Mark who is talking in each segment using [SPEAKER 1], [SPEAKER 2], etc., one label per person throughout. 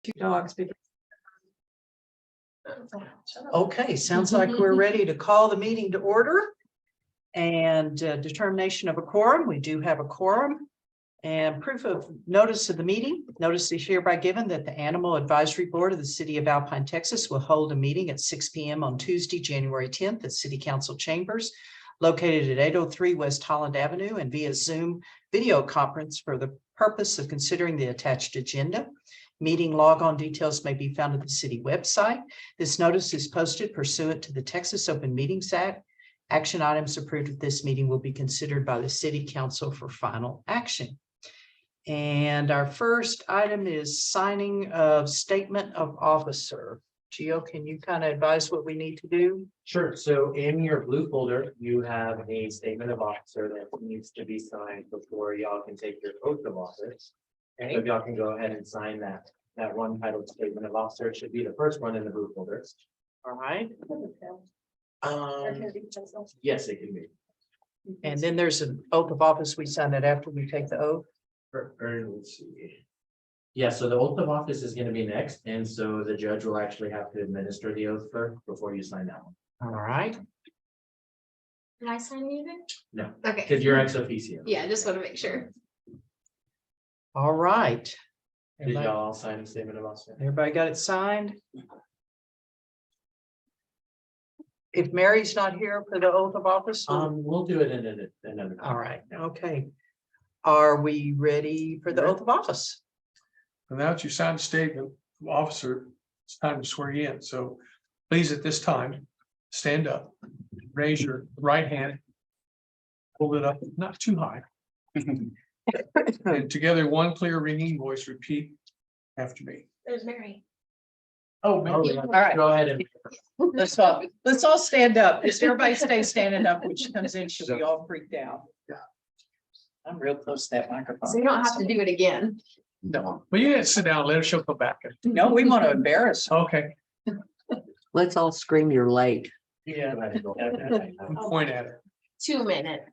[SPEAKER 1] Two dogs.
[SPEAKER 2] Okay, sounds like we're ready to call the meeting to order. And determination of a quorum. We do have a quorum. And proof of notice of the meeting. Notice is hereby given that the Animal Advisory Board of the City of Alpine, Texas will hold a meeting at 6 p.m. on Tuesday, January 10th at City Council Chambers located at 803 West Holland Avenue and via Zoom video conference for the purpose of considering the attached agenda. Meeting log-on details may be found at the city website. This notice is posted pursuant to the Texas Open Meetings Act. Action items approved at this meeting will be considered by the City Council for final action. And our first item is signing of statement of officer. Gio, can you kind of advise what we need to do?
[SPEAKER 3] Sure. So in your blue folder, you have a statement of officer that needs to be signed before y'all can take your oath of office. And if y'all can go ahead and sign that one titled statement of officer, it should be the first one in the blue folder.
[SPEAKER 2] All right.
[SPEAKER 3] Yes, it can be.
[SPEAKER 2] And then there's an oath of office. We sign it after we take the oath.
[SPEAKER 3] Let's see. Yeah, so the oath of office is going to be next, and so the judge will actually have to administer the oath first before you sign that one.
[SPEAKER 2] All right.
[SPEAKER 4] Can I sign anything?
[SPEAKER 3] No,
[SPEAKER 4] Okay.
[SPEAKER 3] because you're ex officio.
[SPEAKER 4] Yeah, just want to make sure.
[SPEAKER 2] All right.
[SPEAKER 3] Did
[SPEAKER 2] Everybody,
[SPEAKER 3] y'all sign the statement of officer?
[SPEAKER 2] everybody got it signed? If Mary's not here for the oath of office?
[SPEAKER 3] We'll do it in another.
[SPEAKER 2] All right, okay. Are we ready for the oath of office?
[SPEAKER 1] And now that you signed the statement of officer, it's time to swear you in. So please, at this time, stand up, raise your right hand. Hold it up, not too high. And together, one clear ringing voice, repeat after me.
[SPEAKER 4] There's Mary.
[SPEAKER 1] Oh, man.
[SPEAKER 3] Yeah.
[SPEAKER 2] All right.
[SPEAKER 3] Go ahead and.
[SPEAKER 2] Let's all stand up. Just everybody stay standing up, when she comes in, she'll be all freaked out.
[SPEAKER 1] Yeah.
[SPEAKER 2] I'm real close to that microphone.
[SPEAKER 4] So you don't have to do it again.
[SPEAKER 2] No,
[SPEAKER 1] Well, you had to sit down, let her, she'll come back.
[SPEAKER 2] no, we want to embarrass her.
[SPEAKER 1] Okay,
[SPEAKER 5] Let's all scream you're late.
[SPEAKER 2] Yeah.
[SPEAKER 1] point at her.
[SPEAKER 4] 2 minutes.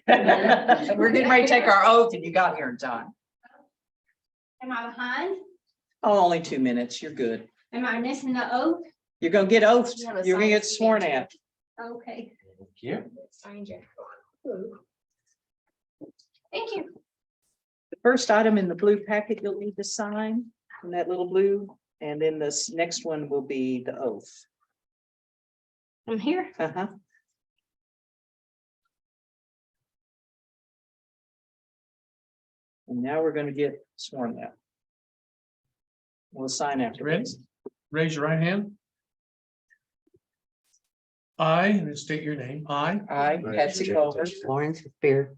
[SPEAKER 2] We're getting ready to take our oath and you got here in time.
[SPEAKER 6] Am I behind?
[SPEAKER 2] Oh, only 2 minutes. You're good.
[SPEAKER 6] Am I missing the oath?
[SPEAKER 2] You're gonna get oathed.
[SPEAKER 4] You have a
[SPEAKER 2] You're gonna
[SPEAKER 4] sign
[SPEAKER 2] get sworn at.
[SPEAKER 6] Okay,
[SPEAKER 3] Thank you.
[SPEAKER 4] Signed you.
[SPEAKER 6] thank you.
[SPEAKER 2] The first item in the blue packet you'll need to sign in that little blue, and then this next one will be the oath.
[SPEAKER 6] I'm here.
[SPEAKER 2] Uh-huh. And now we're gonna get sworn at. We'll sign after.
[SPEAKER 1] Ready? Raise your right hand. I, and then state your name, I
[SPEAKER 2] I, Patsy Culver,
[SPEAKER 5] Lawrence Spear,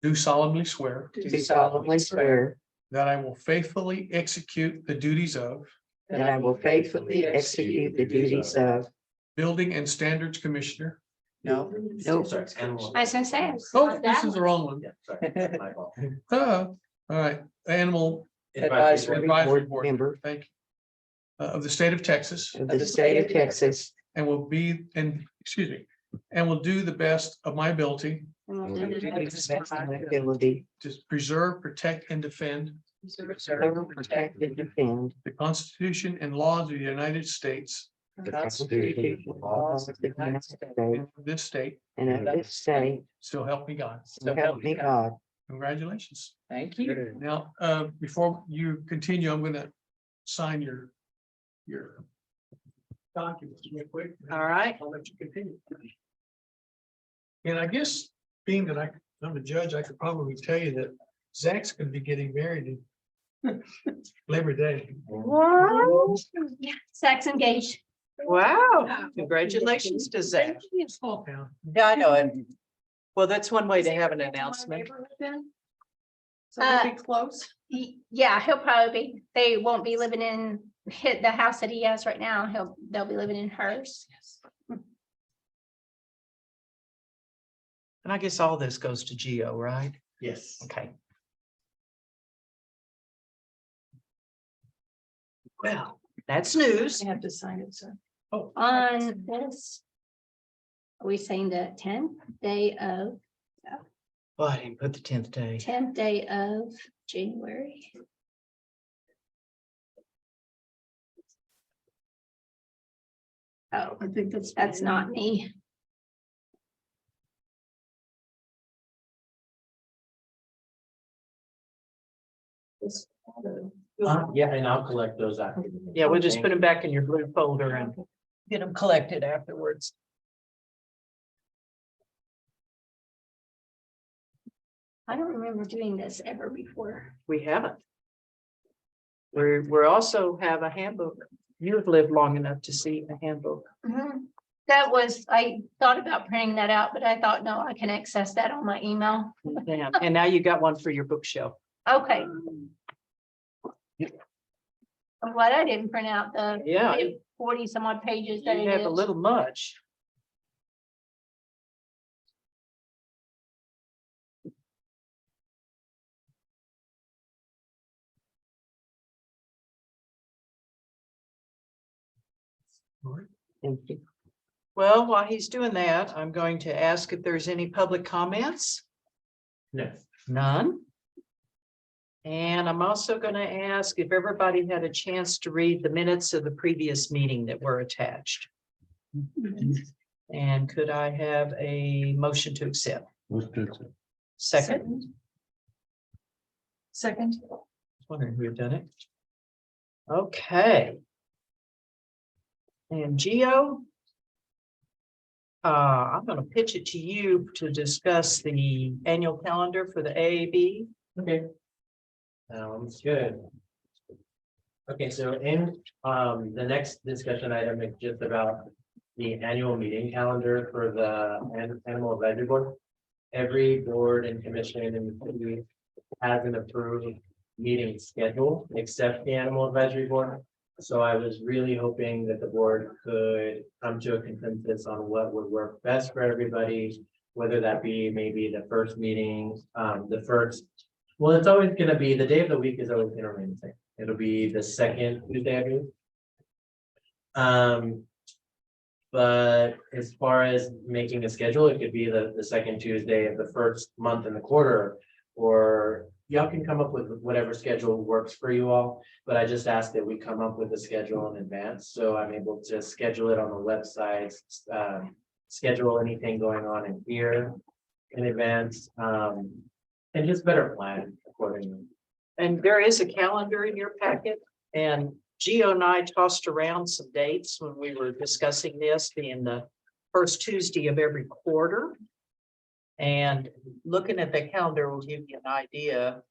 [SPEAKER 1] do solemnly swear
[SPEAKER 5] do solemnly swear
[SPEAKER 1] that I will faithfully execute the duties of
[SPEAKER 5] that I will faithfully execute the duties of.
[SPEAKER 1] Building and Standards Commissioner.
[SPEAKER 2] No.
[SPEAKER 5] Nope.
[SPEAKER 3] Sorry, animal.
[SPEAKER 6] I was gonna say.
[SPEAKER 1] Oh, this is the wrong one.
[SPEAKER 3] Yeah, sorry, my fault.
[SPEAKER 1] All right, Animal
[SPEAKER 2] Advisory
[SPEAKER 1] Advisory
[SPEAKER 5] Board
[SPEAKER 1] Board
[SPEAKER 5] member.
[SPEAKER 1] Thank you. Of the state of Texas,
[SPEAKER 5] Of the state of Texas.
[SPEAKER 1] and will be, and, excuse me, and will do the best of my ability
[SPEAKER 5] Ability
[SPEAKER 1] to preserve, protect, and defend
[SPEAKER 5] to protect and defend.
[SPEAKER 1] the Constitution and laws of the United States
[SPEAKER 5] The Constitution and laws of the United States
[SPEAKER 1] and of this state,
[SPEAKER 5] and of this state.
[SPEAKER 1] so help me God.
[SPEAKER 5] So help me God.
[SPEAKER 1] Congratulations.
[SPEAKER 2] Thank you.
[SPEAKER 1] Now, before you continue, I'm gonna sign your documents real quick.
[SPEAKER 2] All right.
[SPEAKER 1] I'll let you continue. And I guess, being that I'm a judge, I could probably tell you that Zach's gonna be getting married in Labor Day.
[SPEAKER 6] Yeah, Zach's engaged.
[SPEAKER 2] Wow, congratulations to Zach.
[SPEAKER 1] Small town.
[SPEAKER 2] Yeah, I know it. Well, that's one way to have an announcement.
[SPEAKER 4] So we'll be close.
[SPEAKER 6] Yeah, he'll probably be, they won't be living in the house that he has right now. They'll be living in hers.
[SPEAKER 2] And I guess all this goes to Gio, right?
[SPEAKER 3] Yes.
[SPEAKER 2] Okay. Well, that's news.
[SPEAKER 4] You have to sign it, sir.
[SPEAKER 6] On this. Are we saying the 10th day of
[SPEAKER 2] Well, I didn't put the 10th day.
[SPEAKER 6] 10th day of January. Oh,
[SPEAKER 4] I think
[SPEAKER 6] that's not me.
[SPEAKER 3] Yeah, and I'll collect those after.
[SPEAKER 2] Yeah, we'll just put them back in your blue folder and get them collected afterwards.
[SPEAKER 6] I don't remember doing this ever before.
[SPEAKER 2] We haven't. We're also have a handbook. You've lived long enough to see a handbook.
[SPEAKER 6] That was, I thought about printing that out, but I thought, no, I can access that on my email.
[SPEAKER 2] Yeah, and now you got one for your bookshelf.
[SPEAKER 6] Okay. I'm glad I didn't print out the
[SPEAKER 2] Yeah,
[SPEAKER 6] 40 some odd pages that
[SPEAKER 2] you
[SPEAKER 6] it
[SPEAKER 2] have a
[SPEAKER 6] is.
[SPEAKER 2] little much.
[SPEAKER 5] Thank you.
[SPEAKER 2] Well, while he's doing that, I'm going to ask if there's any public comments.
[SPEAKER 3] No.
[SPEAKER 2] None. And I'm also going to ask if everybody had a chance to read the minutes of the previous meeting that were attached. And could I have a motion to accept? Second,
[SPEAKER 4] Second.
[SPEAKER 2] wondering who had done it. Okay. And Gio, I'm going to pitch it to you to discuss the annual calendar for the AAB.
[SPEAKER 3] Okay. Sounds good. Okay, so in the next discussion item is just about the annual meeting calendar for the Animal Advisory Board. Every board and commission in the city has an approved meeting schedule except the Animal Advisory Board. So I was really hoping that the board could come to a consensus on what would work best for everybody, whether that be maybe the first meeting, well, it's always gonna be, the day of the week is always gonna remain the same. It'll be the second Tuesday, I believe. But as far as making a schedule, it could be the second Tuesday of the first month in the quarter, or y'all can come up with whatever schedule works for you all. But I just asked that we come up with a schedule in advance, so I'm able to schedule it on the website, schedule anything going on in here in advance, and just better plan accordingly.
[SPEAKER 2] And there is a calendar in your packet, and Gio and I tossed around some dates when we were discussing this, being the first Tuesday of every quarter. And looking at the calendar will give you an idea.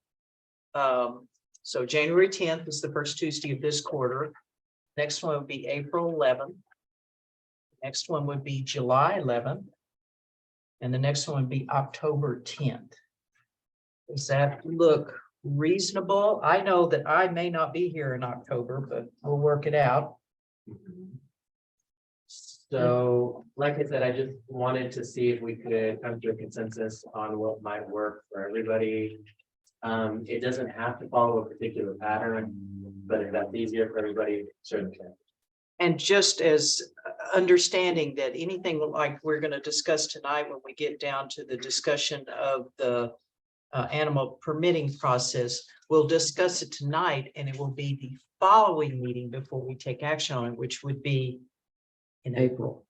[SPEAKER 2] So January 10th is the first Tuesday of this quarter. Next one would be April 11th. Next one would be July 11th. And the next one would be October 10th. Does that look reasonable? I know that I may not be here in October, but we'll work it out.
[SPEAKER 3] So, like I said, I just wanted to see if we could come to a consensus on what might work for everybody. It doesn't have to follow a particular pattern, but if that's easier for everybody, certainly can.
[SPEAKER 2] And just as understanding that anything like we're going to discuss tonight, when we get down to the discussion of the animal permitting process, we'll discuss it tonight, and it will be the following meeting before we take action on it, which would be in April.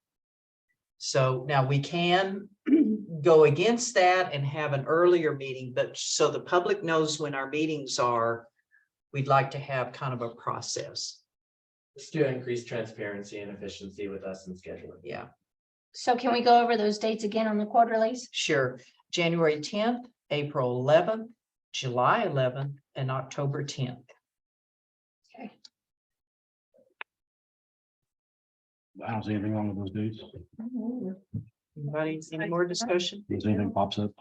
[SPEAKER 2] So now we can go against that and have an earlier meeting, but so the public knows when our meetings are, we'd like to have kind of a process.
[SPEAKER 3] Just to increase transparency and efficiency with us in scheduling.
[SPEAKER 2] Yeah,
[SPEAKER 6] So can we go over those dates again on the quarterlies?
[SPEAKER 2] sure. January 10th, April 11th, July 11th, and October 10th.
[SPEAKER 6] Okay.
[SPEAKER 7] I don't see anything wrong with those dates.
[SPEAKER 2] Anybody, any more discussion?
[SPEAKER 7] If anything pops up.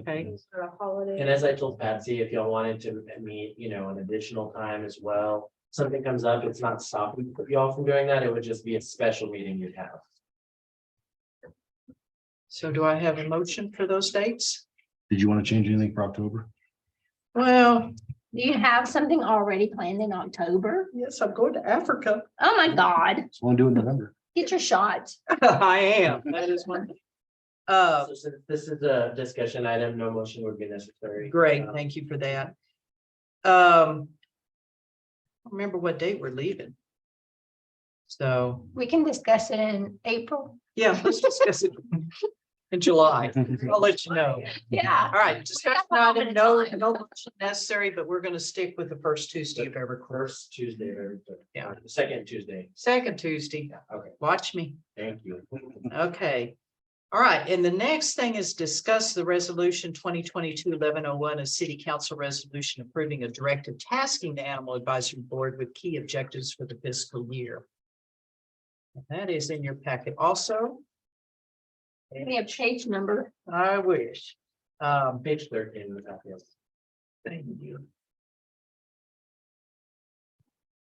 [SPEAKER 2] Okay.
[SPEAKER 3] And as I told Patsy, if y'all wanted to meet, an additional time as well, something comes up, it's not stopping y'all from doing that. It would just be a special meeting you'd have.
[SPEAKER 2] So do I have a motion for those dates?
[SPEAKER 7] Did you want to change anything for October?
[SPEAKER 2] Well,
[SPEAKER 6] Do you have something already planned in October?
[SPEAKER 2] yes, I'm going to Africa.
[SPEAKER 6] Oh my God,
[SPEAKER 7] Just want to do it in November.
[SPEAKER 6] get your shot.
[SPEAKER 2] I am. That is one. Uh,
[SPEAKER 3] So since this is a discussion item, no motion would be necessary.
[SPEAKER 2] great, thank you for that. I don't remember what date we're leaving. So,
[SPEAKER 6] We can discuss it in April.
[SPEAKER 2] yeah, let's discuss it in July. I'll let you know.
[SPEAKER 6] Yeah.
[SPEAKER 2] All right, discussion item, no motion necessary, but we're gonna stick with the first Tuesday of every quarter.
[SPEAKER 3] First Tuesday, of every month.
[SPEAKER 2] Yeah.
[SPEAKER 3] The second Tuesday.
[SPEAKER 2] Second Tuesday,
[SPEAKER 3] Okay,
[SPEAKER 2] watch me.
[SPEAKER 3] thank you.
[SPEAKER 2] Okay. All right, and the next thing is discuss the resolution 2022-1101, a city council resolution approving a directive tasking the Animal Advisory Board with key objectives for the fiscal year. That is in your packet also.
[SPEAKER 6] We have page number.
[SPEAKER 2] I wish.
[SPEAKER 3] Page 13 was that, yes.
[SPEAKER 2] Thank you.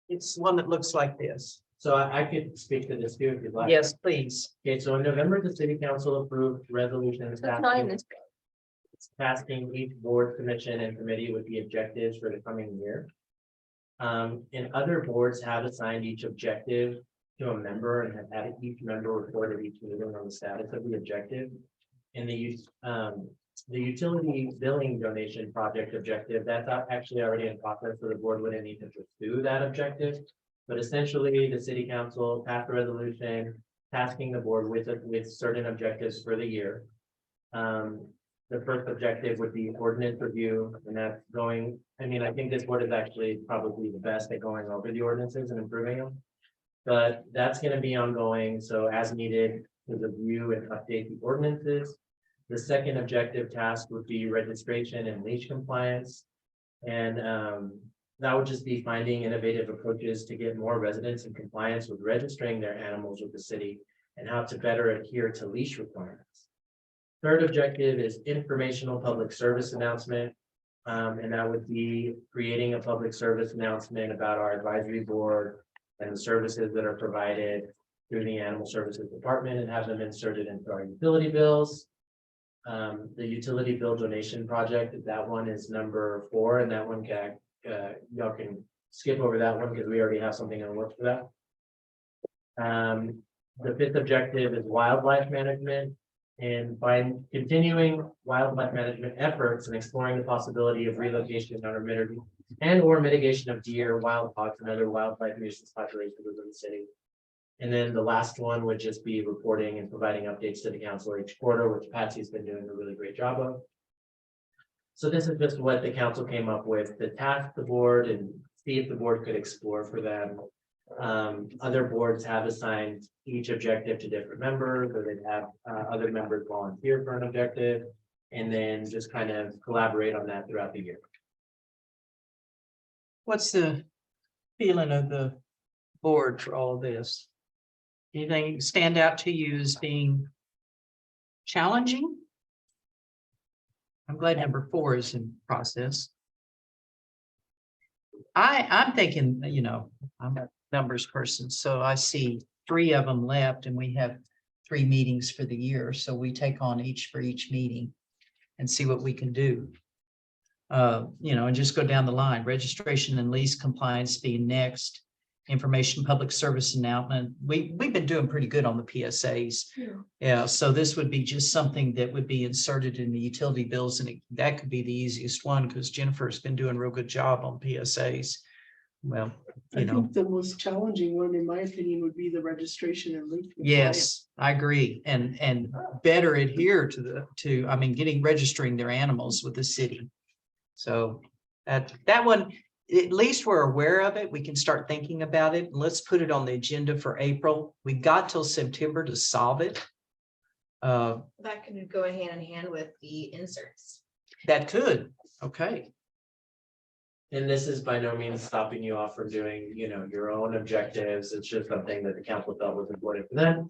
[SPEAKER 2] It's one that looks like this.
[SPEAKER 3] So I could speak to this too if you'd like.
[SPEAKER 2] Yes, please.
[SPEAKER 3] Okay, so in November, the city council approved resolutions
[SPEAKER 6] That's not in this.
[SPEAKER 3] tasking each board, commission, and committee with the objectives for the coming year. And other boards have assigned each objective to a member and have had each member report at each meeting on the status of the objective. And the utility billing donation project objective, that's actually already in process, so the board wouldn't need to pursue that objective. But essentially, the city council passed a resolution tasking the board with certain objectives for the year. The first objective would be ordinance review, and that's going, I mean, I think this board is actually probably the best at going over the ordinances and improving them. But that's gonna be ongoing, so as needed, to review and update the ordinances. The second objective task would be registration and leash compliance. And that would just be finding innovative approaches to get more residents in compliance with registering their animals with the city and how to better adhere to leash requirements. Third objective is informational public service announcement. And that would be creating a public service announcement about our advisory board and the services that are provided through the Animal Services Department and have them inserted into our utility bills. The utility bill donation project, that one is number 4, and that one can, y'all can skip over that one because we already have something in the works for that. The fifth objective is wildlife management. And by continuing wildlife management efforts and exploring the possibility of relocation or mitigation of deer, wild hogs, and other wildlife nuisance populations within the city. And then the last one would just be reporting and providing updates to the council each quarter, which Patsy's been doing a really great job of. So this is just what the council came up with to task the board and see if the board could explore for them. Other boards have assigned each objective to different members, or they'd have other members volunteer for an objective, and then just kind of collaborate on that throughout the year.
[SPEAKER 2] What's the feeling of the board for all of this? Anything stand out to you as being challenging? I'm glad number 4 is in process. I'm thinking, you know, I'm a numbers person, so I see 3 of them left and we have 3 meetings for the year. So we take on each for each meeting and see what we can do. You know, and just go down the line, registration and lease compliance being next. Information public service announcement. We've been doing pretty good on the PSAs. Yeah, so this would be just something that would be inserted in the utility bills, and that could be the easiest one because Jennifer's been doing a real good job on PSAs. Well,
[SPEAKER 8] I
[SPEAKER 2] you know,
[SPEAKER 8] think the most challenging one, in my opinion, would be the registration and lease.
[SPEAKER 2] yes, I agree, and better adhere to I mean, registering their animals with the city. So that one. At least we're aware of it. We can start thinking about it. Let's put it on the agenda for April. We got till September to solve it.
[SPEAKER 4] That can go hand in hand with the inserts.
[SPEAKER 2] That could, okay.
[SPEAKER 3] And this is by no means stopping you off from doing, you know, your own objectives. It's just something that the council felt was important for them.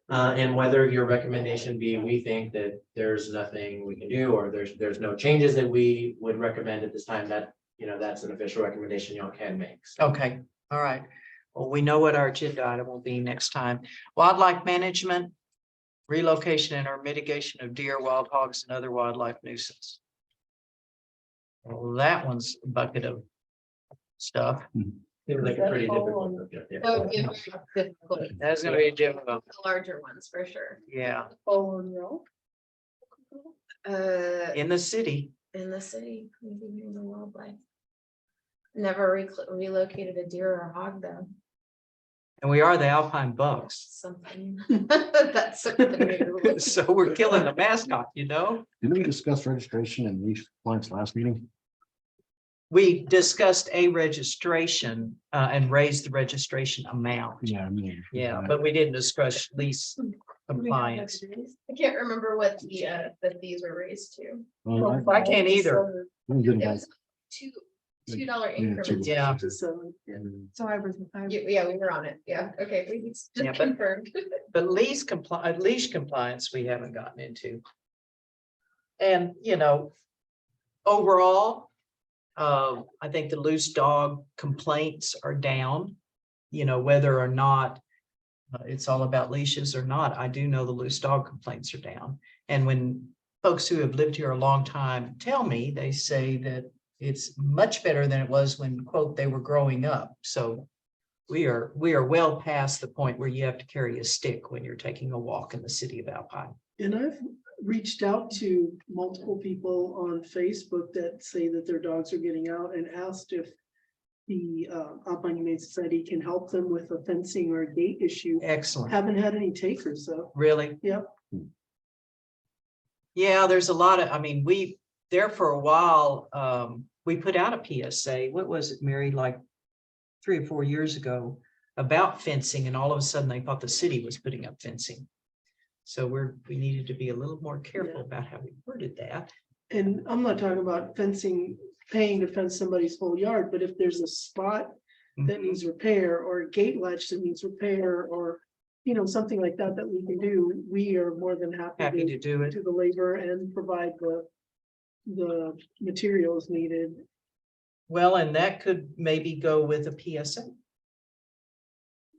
[SPEAKER 3] And whether your recommendation be, we think that there's nothing we can do, or there's no changes that we would recommend at this time, that, you know, that's an official recommendation y'all can make. So,
[SPEAKER 2] Okay, all right. Well, we know what our agenda item will be next time. Wildlife management, relocation and or mitigation of deer, wild hogs, and other wildlife nuisance. Well, that one's a bucket of stuff.
[SPEAKER 3] seems like a pretty difficult objective.
[SPEAKER 4] That would be very difficult.
[SPEAKER 2] That's gonna be difficult.
[SPEAKER 4] The larger ones for sure.
[SPEAKER 2] Yeah.
[SPEAKER 8] Fall on roll.
[SPEAKER 2] in the city.
[SPEAKER 4] in the city, maybe in the wildlife. Never relocated a deer or a hog though,
[SPEAKER 2] And we are the Alpine Bucks.
[SPEAKER 4] something. That's something new.
[SPEAKER 2] So we're killing the mascot, you know?
[SPEAKER 7] Didn't we discuss registration and leash compliance last meeting?
[SPEAKER 2] We discussed a registration and raised the registration amount.
[SPEAKER 7] Yeah, I mean.
[SPEAKER 2] Yeah, but we didn't discuss lease compliance.
[SPEAKER 4] I can't remember what the fees were raised to.
[SPEAKER 7] Well,
[SPEAKER 2] I can't either.
[SPEAKER 7] we did
[SPEAKER 4] It
[SPEAKER 7] about-
[SPEAKER 4] was $2
[SPEAKER 7] Yeah,
[SPEAKER 4] increments.
[SPEAKER 2] Yeah.
[SPEAKER 8] So, yeah.
[SPEAKER 4] So yeah, we were on it. Yeah, okay, we just
[SPEAKER 2] Yeah, but-
[SPEAKER 4] confirmed.
[SPEAKER 2] But leash compliance, we haven't gotten into. And, you know, overall, I think the loose dog complaints are down. You know, whether or not it's all about leashes or not, I do know the loose dog complaints are down. And when folks who have lived here a long time tell me, they say that it's much better than it was when, quote, they were growing up. So we are well past the point where you have to carry a stick when you're taking a walk in the city of Alpine.
[SPEAKER 8] And I've reached out to multiple people on Facebook that say that their dogs are getting out and asked if the Alpine Humane Society can help them with a fencing or a gate issue.
[SPEAKER 2] Excellent.
[SPEAKER 8] Haven't had any takers, though.
[SPEAKER 2] Really?
[SPEAKER 8] Yep.
[SPEAKER 2] Yeah, there's a lot of, I mean, we, there for a while, we put out a PSA, what was it, Mary, like 3 or 4 years ago about fencing, and all of a sudden they thought the city was putting up fencing. So we needed to be a little more careful about how we worded that.
[SPEAKER 8] And I'm not talking about fencing, paying to fence somebody's whole yard, but if there's a spot that needs repair or a gate latch that needs repair or, you know, something like that that we can do, we are more than
[SPEAKER 2] Happy
[SPEAKER 8] happy
[SPEAKER 2] to do
[SPEAKER 8] to
[SPEAKER 2] it.
[SPEAKER 8] do the labor and provide the materials needed.
[SPEAKER 2] Well, and that could maybe go with a PSA.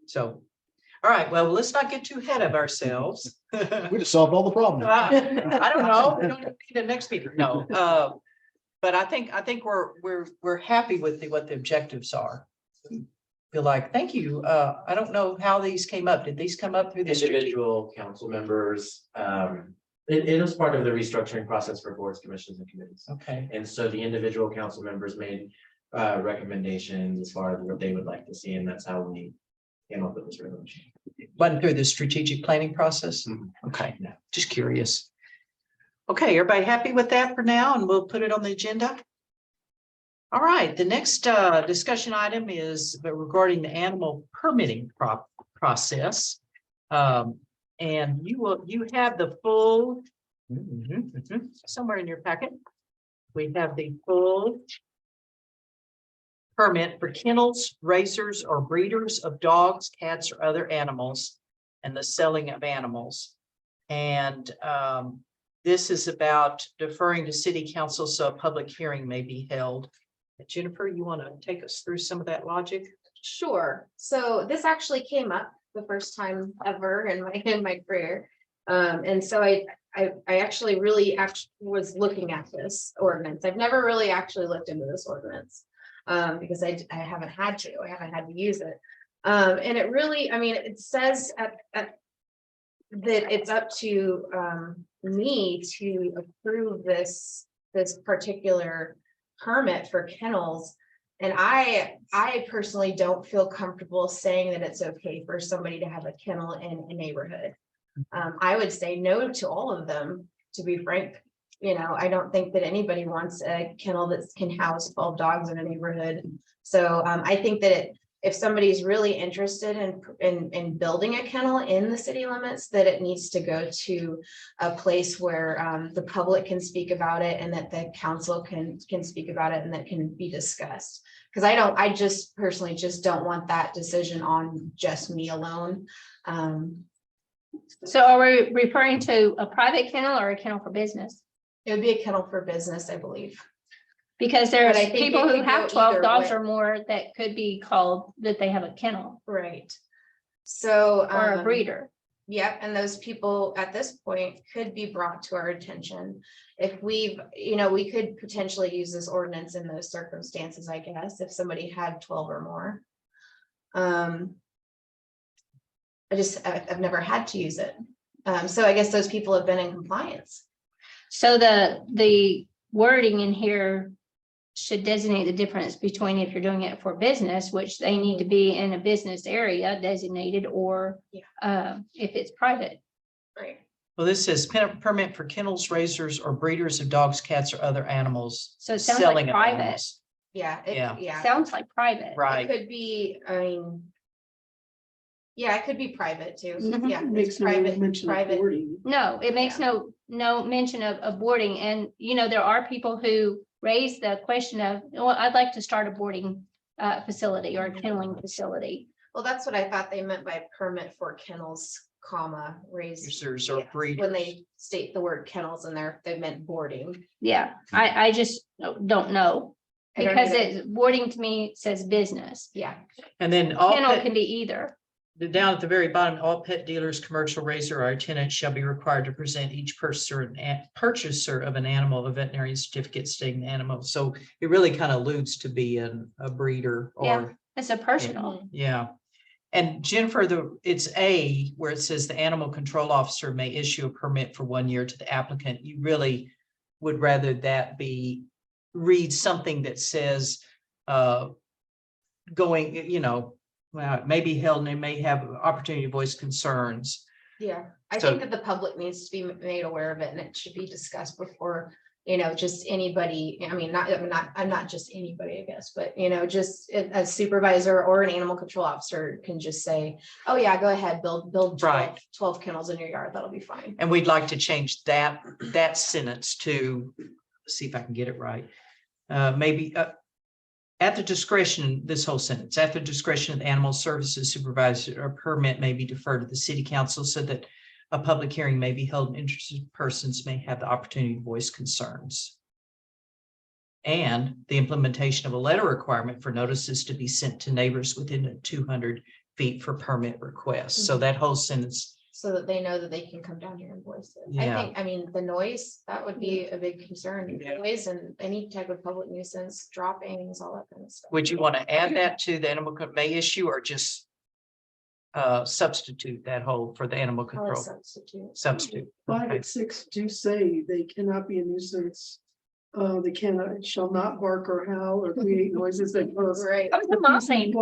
[SPEAKER 2] So, all right, well, let's not get too ahead of ourselves.
[SPEAKER 7] We just solved all the problems.
[SPEAKER 2] I don't know, we don't need the next meeting, no, but I think we're happy with what the objectives are. Feel like, thank you, I don't know how these came up, did these come up through the strategic?
[SPEAKER 3] Individual council members, it was part of the restructuring process for boards, commissions and committees.
[SPEAKER 2] Okay,
[SPEAKER 3] And so the individual council members made recommendations as far as what they would like to see, and that's how we came up with this resolution.
[SPEAKER 2] went through the strategic planning process,
[SPEAKER 3] Mhm.
[SPEAKER 2] okay, just curious. Okay, everybody happy with that for now, and we'll put it on the agenda? All right, the next discussion item is regarding the animal permitting process. And you have the full, somewhere in your packet. We have the full permit for kennels, raisers, or breeders of dogs, cats, or other animals, and the selling of animals. And this is about deferring to city council so a public hearing may be held. Jennifer, you want to take us through some of that logic?
[SPEAKER 4] Sure. So this actually came up the first time ever in my career. And so I actually was looking at this ordinance. I've never really actually looked into this ordinance because I haven't had to use it. And it really, I mean, it says that it's up to me to approve this particular permit for kennels. And I personally don't feel comfortable saying that it's okay for somebody to have a kennel in a neighborhood. I would say no to all of them, to be frank. You know, I don't think that anybody wants a kennel that can house 12 dogs in a neighborhood. So I think that if somebody's really interested in building a kennel in the city limits, that it needs to go to a place where the public can speak about it and that the council can speak about it and that can be discussed. Because I just personally just don't want that decision on just me alone.
[SPEAKER 6] So are we referring to a private kennel or a kennel for business?
[SPEAKER 4] It would be a kennel for business, I believe.
[SPEAKER 6] Because there's
[SPEAKER 4] But I think
[SPEAKER 6] people
[SPEAKER 4] it
[SPEAKER 6] who
[SPEAKER 4] could
[SPEAKER 6] have
[SPEAKER 4] go
[SPEAKER 6] 12
[SPEAKER 4] either
[SPEAKER 6] dogs
[SPEAKER 4] way.
[SPEAKER 6] or more that could be called that they have a kennel
[SPEAKER 4] Right. So
[SPEAKER 6] or a breeder.
[SPEAKER 4] Yep, and those people at this point could be brought to our attention. If we could potentially use this ordinance in those circumstances, I guess, if somebody had 12 or more. I've never had to use it. So I guess those people have been in compliance.
[SPEAKER 6] So the wording in here should designate the difference between if you're doing it for business, which they need to be in a business area designated, or if it's private.
[SPEAKER 4] Right.
[SPEAKER 2] Well, this says permit for kennels, raisers, or breeders of dogs, cats, or other animals.
[SPEAKER 6] So it sounds like
[SPEAKER 2] selling of
[SPEAKER 6] private.
[SPEAKER 2] animals.
[SPEAKER 4] Yeah,
[SPEAKER 2] Yeah.
[SPEAKER 4] yeah.
[SPEAKER 6] Sounds like private.
[SPEAKER 4] It
[SPEAKER 2] Right.
[SPEAKER 4] could be, I mean. Yeah, it could be private too.
[SPEAKER 6] Mhm.
[SPEAKER 4] Yeah,
[SPEAKER 8] Makes
[SPEAKER 4] it's
[SPEAKER 8] no
[SPEAKER 4] private,
[SPEAKER 8] mention of
[SPEAKER 4] private.
[SPEAKER 8] boarding.
[SPEAKER 6] No, it makes no mention of boarding. And, you know, there are people who raise the question of, well, I'd like to start a boarding facility or a kenneling facility.
[SPEAKER 4] Well, that's what I thought they meant by permit for kennels, comma, raised.
[SPEAKER 2] Raisers or
[SPEAKER 4] Yeah,
[SPEAKER 2] breeders.
[SPEAKER 4] when they state the word kennels in there, they meant boarding.
[SPEAKER 6] Yeah, I just don't know.
[SPEAKER 4] I don't
[SPEAKER 6] Because
[SPEAKER 4] either.
[SPEAKER 6] boarding to me says business.
[SPEAKER 4] Yeah,
[SPEAKER 2] And then all
[SPEAKER 6] Kennel
[SPEAKER 2] pet-
[SPEAKER 6] can be either.
[SPEAKER 2] down at the very bottom, all pet dealers, commercial raiser or tenant shall be required to present each purchaser of an animal a veterinary certificate stating the animal. So it really kind of alludes to being a breeder
[SPEAKER 6] Yeah.
[SPEAKER 2] or,
[SPEAKER 6] It's a personal.
[SPEAKER 2] yeah. And Jennifer, it's A, where it says the animal control officer may issue a permit for 1 year to the applicant. You really would rather that read something that says, going, you know, well, it may be held and they may have opportunity to voice concerns.
[SPEAKER 4] yeah. I
[SPEAKER 2] So-
[SPEAKER 4] think that the public needs to be made aware of it and it should be discussed before, you know, just anybody. I mean, I'm not just anybody, I guess, but you know, just a supervisor or an animal control officer can just say, oh yeah, go ahead, build 12
[SPEAKER 2] Right.
[SPEAKER 4] 12 kennels in your yard. That'll be fine.
[SPEAKER 2] And we'd like to change that sentence to, see if I can get it right. Maybe at the discretion, this whole sentence, at the discretion of the animal services supervisor, a permit may be deferred to the city council so that a public hearing may be held and interested persons may have the opportunity to voice concerns. And the implementation of a letter requirement for notices to be sent to neighbors within 200 feet for permit requests. So that whole sentence,
[SPEAKER 4] So that they know that they can come down here and voice it.
[SPEAKER 2] Yeah.
[SPEAKER 4] I mean, the noise, that would be a big concern.
[SPEAKER 2] Yeah.
[SPEAKER 4] Noise and any type of public nuisance, droppings, all that kind of stuff.
[SPEAKER 2] would you want to add that to the animal may issue or just substitute that whole for the animal
[SPEAKER 4] Probably
[SPEAKER 2] control?
[SPEAKER 4] substitute.
[SPEAKER 2] Substitute.
[SPEAKER 8] 5
[SPEAKER 2] Okay.
[SPEAKER 8] and 6 do say they cannot be a nuisance. They shall not bark or howl or create noises that cause.
[SPEAKER 4] Right.
[SPEAKER 6] Come on, saying.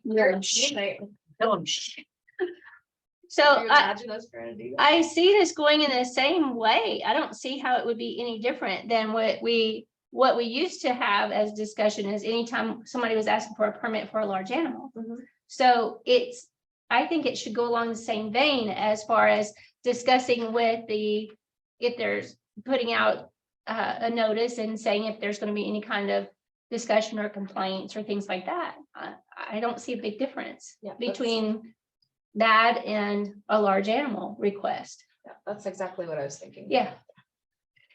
[SPEAKER 4] You're-
[SPEAKER 2] Tell them, shh.
[SPEAKER 6] So
[SPEAKER 4] Can you imagine us trying to do that?
[SPEAKER 6] I see this going in the same way. I don't see how it would be any different than what we used to have as discussion is anytime somebody was asking for a permit for a large animal.
[SPEAKER 4] Mhm.
[SPEAKER 6] So I think it should go along the same vein as far as discussing with if there's putting out a notice and saying if there's going to be any kind of discussion or complaints or things like that. I don't see a big difference
[SPEAKER 4] Yeah, that's-
[SPEAKER 6] between that and a large animal request.
[SPEAKER 4] Yeah, that's exactly what I was thinking.
[SPEAKER 6] Yeah.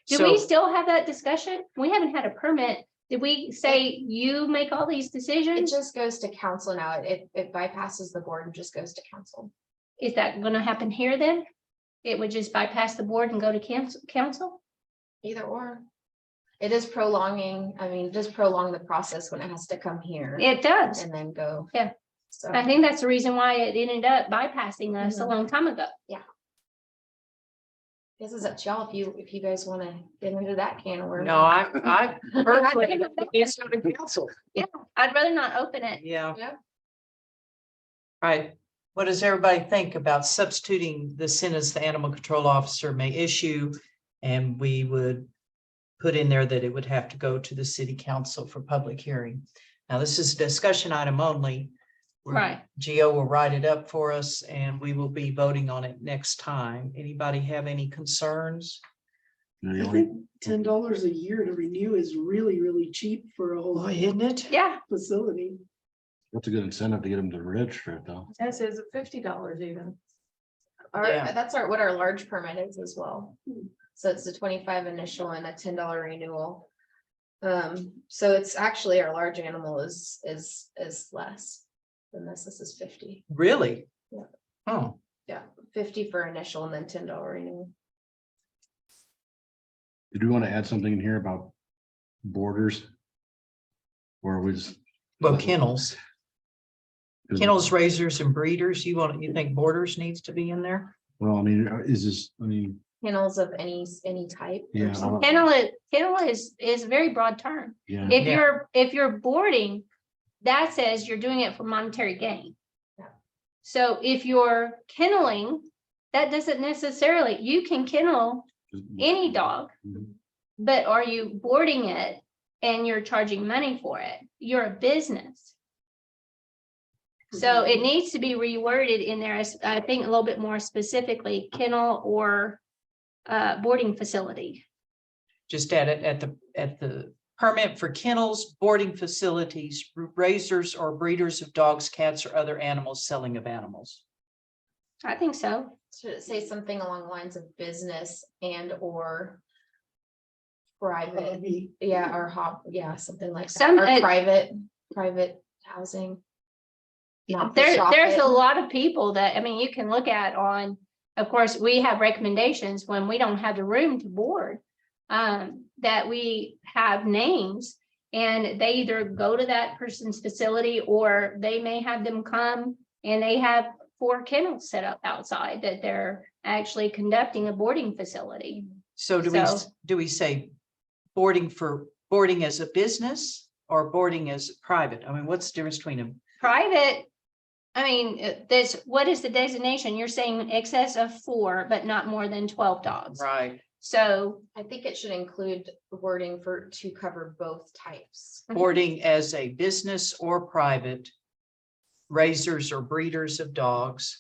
[SPEAKER 6] Do
[SPEAKER 2] So-
[SPEAKER 6] we still have that discussion? We haven't had a permit. Did we say you make all these
[SPEAKER 4] It
[SPEAKER 6] decisions?
[SPEAKER 4] just goes to council now. It bypasses the board and just goes to council.
[SPEAKER 6] Is that gonna happen here then? It would just bypass the board and go to council?
[SPEAKER 4] Either or. It is prolonging, I mean, just prolong the process when it has to come here
[SPEAKER 6] It does.
[SPEAKER 4] and then go.
[SPEAKER 6] Yeah.
[SPEAKER 4] So,
[SPEAKER 6] I think that's the reason why it ended up bypassing us a long time ago.
[SPEAKER 4] this is up to y'all if you guys want to get into that can of worms.
[SPEAKER 2] No, I personally, it's not a council.
[SPEAKER 6] I'd rather not open it.
[SPEAKER 2] Yeah.
[SPEAKER 4] Yeah.
[SPEAKER 2] Right. What does everybody think about substituting the sentence the animal control officer may issue? And we would put in there that it would have to go to the city council for public hearing. Now, this is a discussion item only.
[SPEAKER 6] Right.
[SPEAKER 2] Gio will write it up for us and we will be voting on it next time. Anybody have any concerns?
[SPEAKER 8] I think $10 a year to renew is really, really cheap for a whole
[SPEAKER 2] Isn't it?
[SPEAKER 6] Yeah,
[SPEAKER 8] facility.
[SPEAKER 7] That's a good incentive to get them to register it though.
[SPEAKER 8] This is $50 even.
[SPEAKER 2] Yeah.
[SPEAKER 4] That's what our large permit is as well. So it's a 25 initial and a $10 renewal. So it's actually our large animal is less than this. This is 50.
[SPEAKER 2] Really?
[SPEAKER 4] Yeah.
[SPEAKER 2] Oh,
[SPEAKER 4] Yeah, 50 for initial and then $10 renewal.
[SPEAKER 7] Did we want to add something in here about borders? Or we just.
[SPEAKER 2] well, kennels, raisers and breeders. You think borders needs to be in there?
[SPEAKER 7] Well, I mean, is this,
[SPEAKER 4] kennels of any type? or
[SPEAKER 7] Yeah,
[SPEAKER 4] something?
[SPEAKER 6] Kennel is a very broad term.
[SPEAKER 7] Yeah,
[SPEAKER 2] Yeah.
[SPEAKER 6] If you're boarding, that says you're doing it for monetary gain.
[SPEAKER 4] Yeah.
[SPEAKER 6] So if you're kenneling, that doesn't necessarily, you can kennel any dog,
[SPEAKER 7] Mhm.
[SPEAKER 6] but are you boarding it and you're charging money for it? You're a business. So it needs to be reworded in there, as I think a little bit more specifically, kennel or boarding facility.
[SPEAKER 2] Just add it at the permit for kennels, boarding facilities, raisers or breeders of dogs, cats, or other animals, selling of animals.
[SPEAKER 6] I think so.
[SPEAKER 4] Should it say something along the lines of business and or private? Yeah, or something like that,
[SPEAKER 6] Some-
[SPEAKER 4] or private housing. Not for
[SPEAKER 6] There's
[SPEAKER 4] profit.
[SPEAKER 6] a lot of people that, I mean, you can look at on, of course, we have recommendations when we don't have the room to board. That we have names and they either go to that person's facility or they may have them come and they have 4 kennels set up outside that they're actually conducting a boarding facility.
[SPEAKER 2] So do we say boarding as a business or boarding as private? I mean, what's the difference between them?
[SPEAKER 6] Private, I mean, what is the designation? You're saying excess of 4, but not more than 12 dogs.
[SPEAKER 2] Right.
[SPEAKER 6] So
[SPEAKER 4] I think it should include wording to cover both types.
[SPEAKER 2] Boarding as a business or private, raisers or breeders of dogs.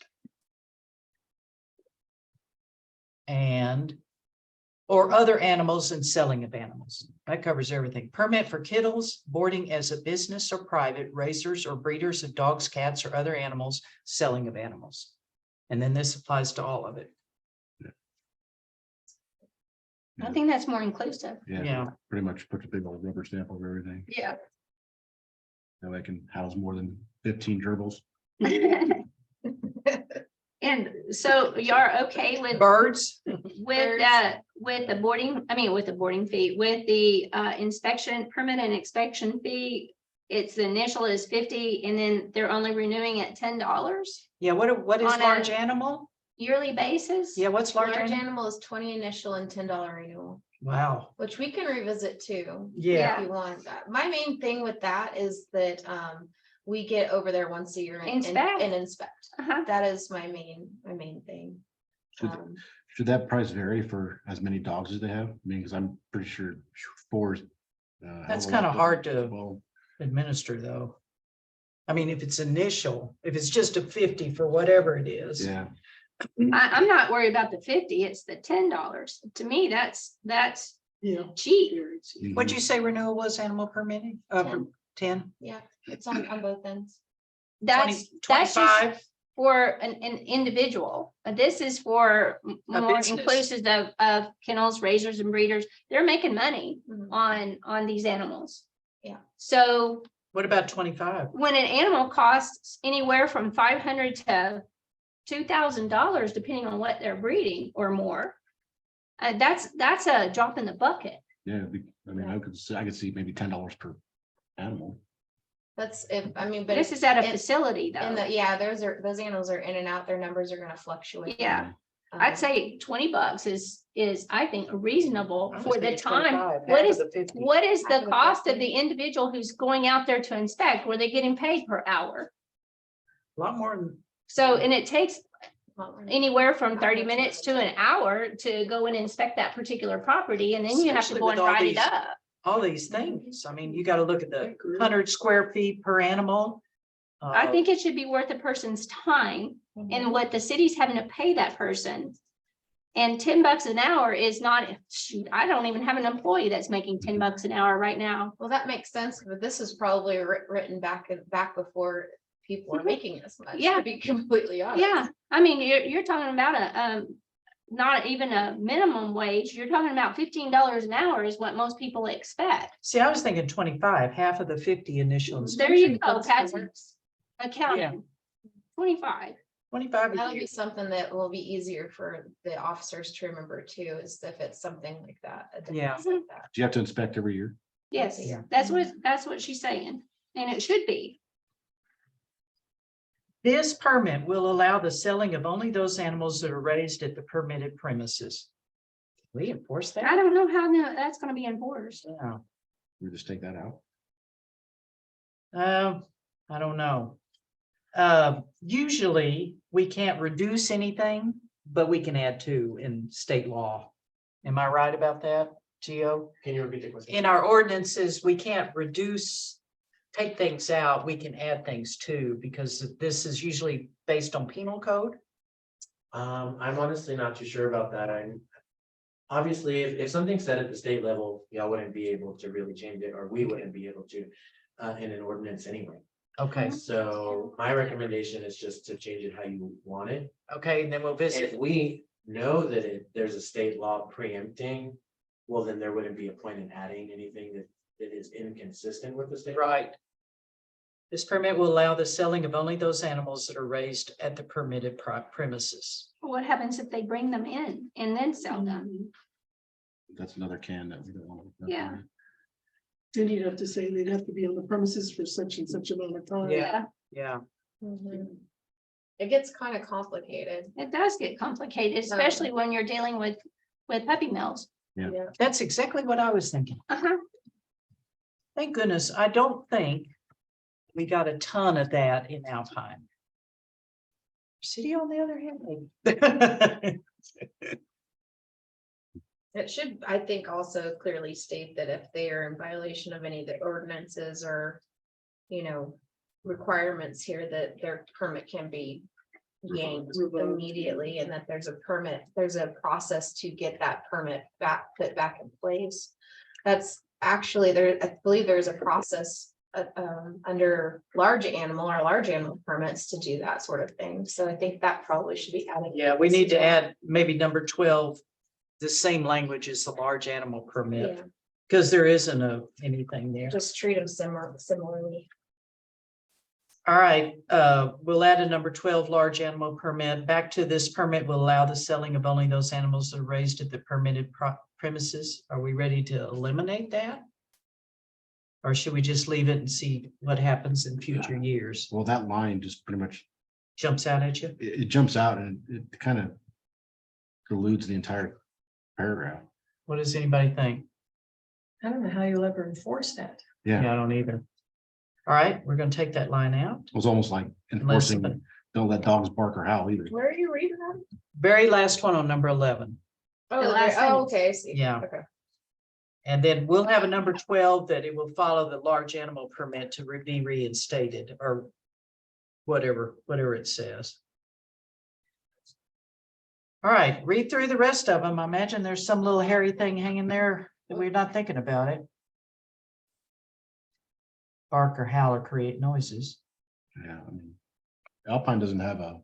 [SPEAKER 2] Or other animals and selling of animals. That covers everything. Permit for kennels, boarding as a business or private, raisers or breeders of dogs, cats, or other animals, selling of animals. And then this applies to all of it.
[SPEAKER 6] I think that's more inclusive.
[SPEAKER 2] Yeah.
[SPEAKER 7] yeah, pretty much put a big old rubber stamp over everything.
[SPEAKER 6] Yeah.
[SPEAKER 7] Now I can house more than 15 gerbils.
[SPEAKER 6] And so you're okay with
[SPEAKER 2] Birds,
[SPEAKER 6] with the boarding, with the boarding fee, with the inspection, permit and inspection fee, its initial is 50 and then they're only renewing at $10
[SPEAKER 2] yeah, what is
[SPEAKER 6] On a-
[SPEAKER 2] large animal?
[SPEAKER 6] yearly basis?
[SPEAKER 2] Yeah, what's large
[SPEAKER 4] Large
[SPEAKER 2] animal?
[SPEAKER 4] animal is 20 initial and $10 renewal,
[SPEAKER 2] Wow,
[SPEAKER 4] which we can revisit too.
[SPEAKER 2] yeah,
[SPEAKER 4] If you want that. My main thing with that is that we get over there once a year and
[SPEAKER 6] Inspect.
[SPEAKER 4] inspect.
[SPEAKER 6] Uh-huh.
[SPEAKER 4] That is my main thing.
[SPEAKER 7] Should, should that price vary for as many dogs as they have? I mean, because I'm pretty sure 4 is.
[SPEAKER 2] That's kind of hard to
[SPEAKER 7] Well,
[SPEAKER 2] administer though. I mean, if it's initial, if it's just a 50 for whatever it is.
[SPEAKER 7] yeah,
[SPEAKER 6] I'm not worried about the 50, it's the $10. To me, that's
[SPEAKER 8] Yeah.
[SPEAKER 6] cheap.
[SPEAKER 2] What'd you say renewal was animal permitting? 10?
[SPEAKER 4] Yeah, it's on both ends.
[SPEAKER 6] That's
[SPEAKER 2] 25?
[SPEAKER 6] just for an individual. This is for more
[SPEAKER 2] business.
[SPEAKER 6] inclusive of kennels, raisers and breeders. They're making money
[SPEAKER 4] Mhm.
[SPEAKER 6] on these animals.
[SPEAKER 4] Yeah.
[SPEAKER 6] So
[SPEAKER 2] What about 25?
[SPEAKER 6] when an animal costs anywhere from $500 to $2,000, depending on what they're breeding or more, that's a drop in the bucket.
[SPEAKER 7] yeah. I mean, I could see maybe $10 per animal.
[SPEAKER 4] That's but
[SPEAKER 6] This is at a
[SPEAKER 4] it-
[SPEAKER 6] facility
[SPEAKER 4] and
[SPEAKER 6] though.
[SPEAKER 4] those animals are in and out, their numbers are gonna fluctuate.
[SPEAKER 6] Yeah,
[SPEAKER 4] Um,
[SPEAKER 6] I'd say $20 is I think reasonable
[SPEAKER 2] I was
[SPEAKER 6] for the
[SPEAKER 2] thinking
[SPEAKER 6] time.
[SPEAKER 2] 25,
[SPEAKER 6] What
[SPEAKER 2] half
[SPEAKER 6] is,
[SPEAKER 2] of the 50.
[SPEAKER 6] what is
[SPEAKER 4] Half
[SPEAKER 6] the
[SPEAKER 4] of the
[SPEAKER 6] cost of
[SPEAKER 4] 50.
[SPEAKER 6] the individual who's going out there to inspect? Were they getting paid per hour?
[SPEAKER 2] A lot more than,
[SPEAKER 6] So, and it takes
[SPEAKER 4] not really.
[SPEAKER 6] anywhere from 30 minutes to an hour to go and inspect that particular property, and then you have to
[SPEAKER 2] Especially
[SPEAKER 6] go
[SPEAKER 2] with
[SPEAKER 6] and
[SPEAKER 2] all
[SPEAKER 6] write it
[SPEAKER 2] these-
[SPEAKER 6] up.
[SPEAKER 2] all these things. I mean, you got to look at the 100 square feet per animal.
[SPEAKER 6] I think it should be worth a person's time and what the city's having to pay that person. And $10 an hour is not, shoot, I don't even have an employee that's making $10 an hour right now.
[SPEAKER 4] Well, that makes sense, but this is probably written back before people are
[SPEAKER 6] Mhm.
[SPEAKER 4] making this much.
[SPEAKER 6] Yeah.
[SPEAKER 4] To be completely honest.
[SPEAKER 6] Yeah, you're talking about not even a minimum wage. You're talking about $15 an hour is what most people expect.
[SPEAKER 2] See, I was thinking 25, half of the 50 initial.
[SPEAKER 6] There you
[SPEAKER 2] inspection.
[SPEAKER 6] go, Patrick's accounting. 25.
[SPEAKER 2] 25 a
[SPEAKER 4] That'll
[SPEAKER 2] year.
[SPEAKER 4] be something that will be easier for the officers to remember too, is if it's something like that. a
[SPEAKER 2] Yeah.
[SPEAKER 4] difference like that.
[SPEAKER 7] Do you have to inspect every year?
[SPEAKER 6] Yes,
[SPEAKER 4] Yeah.
[SPEAKER 6] that's what she's saying. And it should be.
[SPEAKER 2] This permit will allow the selling of only those animals that are raised at the permitted premises. We enforce
[SPEAKER 6] I
[SPEAKER 2] that?
[SPEAKER 6] don't know how that's gonna be enforced.
[SPEAKER 2] Yeah.
[SPEAKER 7] We just take that out.
[SPEAKER 2] I don't know. Usually we can't reduce anything, but we can add to in state law. Am I right about that, Gio?
[SPEAKER 3] Can you repeat the question?
[SPEAKER 2] In our ordinances, we can't reduce, take things out, we can add things too, because this is usually based on penal code.
[SPEAKER 3] I'm honestly not too sure about that. I'm. Obviously, if something's said at the state level, y'all wouldn't be able to really change it, or we wouldn't be able to, in an ordinance anyway.
[SPEAKER 2] Okay,
[SPEAKER 3] So my recommendation is just to change it how you want it.
[SPEAKER 2] okay, and then we'll
[SPEAKER 3] If
[SPEAKER 2] visit.
[SPEAKER 3] we know that there's a state law preempting, well, then there wouldn't be a point in adding anything that is inconsistent with the state.
[SPEAKER 2] Right. This permit will allow the selling of only those animals that are raised at the permitted premises.
[SPEAKER 6] What happens if they bring them in and then sell them?
[SPEAKER 7] That's another can that we don't want. to.
[SPEAKER 6] Yeah.
[SPEAKER 8] Then you'd have to say they'd have to be on the premises for such and such amount of time.
[SPEAKER 2] Yeah. Yeah,
[SPEAKER 4] Mhm. It gets kind of complicated.
[SPEAKER 6] It does get complicated, especially when you're dealing with puppy mills.
[SPEAKER 2] that's exactly what I was thinking.
[SPEAKER 6] Uh-huh.
[SPEAKER 2] Thank goodness, I don't think we got a ton of that in Alpine. City, on the other hand.
[SPEAKER 4] It should, I think, also clearly state that if they are in violation of any of the ordinances or, requirements here, that their permit can be yanked
[SPEAKER 8] Revoked.
[SPEAKER 4] immediately, and that there's a process to get that permit put back in place. That's actually there, I believe there's a process under large animal permits to do that sort of thing. So I think that probably should be added.
[SPEAKER 2] Yeah, we need to add maybe number 12, the same language as the large animal permit,
[SPEAKER 4] Yeah,
[SPEAKER 2] because there isn't anything there.
[SPEAKER 4] just treat them similarly.
[SPEAKER 2] All right, we'll add a number 12 large animal permit. Back to this permit will allow the selling of only those animals that are raised at the permitted premises. Are we ready to eliminate that? Or should we just leave it and see what happens in future years?
[SPEAKER 7] Well, that line just pretty much,
[SPEAKER 2] Jumps out at you?
[SPEAKER 7] it jumps out and it kind of eludes the entire paragraph.
[SPEAKER 2] What does anybody think?
[SPEAKER 9] I don't know how you'll ever enforce that.
[SPEAKER 7] Yeah,
[SPEAKER 2] Yeah, I don't either. All right, we're gonna take that line out.
[SPEAKER 7] it was almost like
[SPEAKER 2] Unless
[SPEAKER 7] enforcing,
[SPEAKER 2] somebody-
[SPEAKER 7] don't let dogs bark or howl either.
[SPEAKER 4] Where are you reading that?
[SPEAKER 2] Very last one on number 11.
[SPEAKER 4] Oh,
[SPEAKER 6] The last sentence.
[SPEAKER 4] okay, I see.
[SPEAKER 2] Yeah.
[SPEAKER 4] Okay.
[SPEAKER 2] And then we'll have a number 12 that it will follow the large animal permit to be reinstated or whatever it says. All right, read through the rest of them. I imagine there's some little hairy thing hanging there that we're not thinking about it. Bark or howl or create noises.
[SPEAKER 7] Yeah, I mean, Alpine doesn't have a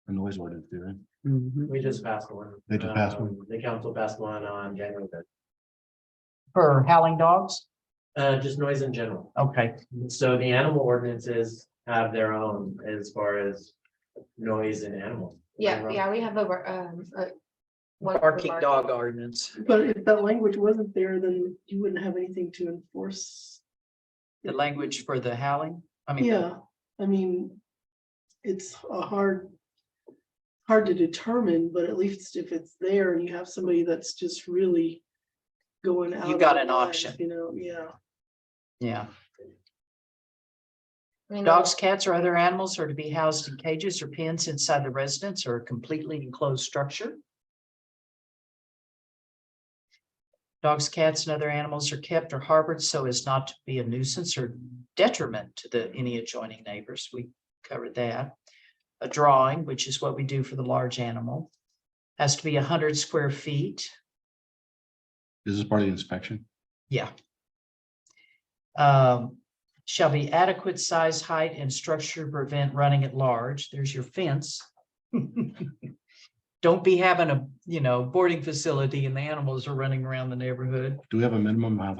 [SPEAKER 7] noise ordinance, do they?
[SPEAKER 3] We just passed one.
[SPEAKER 7] They just passed one?
[SPEAKER 3] The council passed one on January 3rd.
[SPEAKER 2] For howling dogs?
[SPEAKER 3] Just noise in general.
[SPEAKER 2] Okay,
[SPEAKER 3] So the animal ordinances have their own as far as noise in animals.
[SPEAKER 4] Yeah, we have a one for
[SPEAKER 2] barking
[SPEAKER 4] bark.
[SPEAKER 2] dog ordinance.
[SPEAKER 8] But if that language wasn't there, then you wouldn't have anything to enforce.
[SPEAKER 2] The language for the howling? I mean,
[SPEAKER 8] Yeah, I mean, it's a hard to determine, but at least if it's there and you have somebody that's just really going out.
[SPEAKER 2] You got
[SPEAKER 8] of
[SPEAKER 2] an
[SPEAKER 8] line,
[SPEAKER 2] option.
[SPEAKER 8] Yeah.
[SPEAKER 2] yeah.
[SPEAKER 4] I mean,
[SPEAKER 2] Dogs, cats, or other animals are to be housed in cages or pens inside the residence or a completely enclosed structure. Dogs, cats, and other animals are kept or harbored so as not to be a nuisance or detriment to any adjoining neighbors. We covered that. A drawing, which is what we do for the large animal, has to be 100 square feet.
[SPEAKER 7] Is this part of the inspection?
[SPEAKER 2] Yeah. Shall be adequate size, height, and structure to prevent running at large. There's your fence. Don't be having a, boarding facility and the animals are running around the neighborhood.
[SPEAKER 7] Do we have a minimum of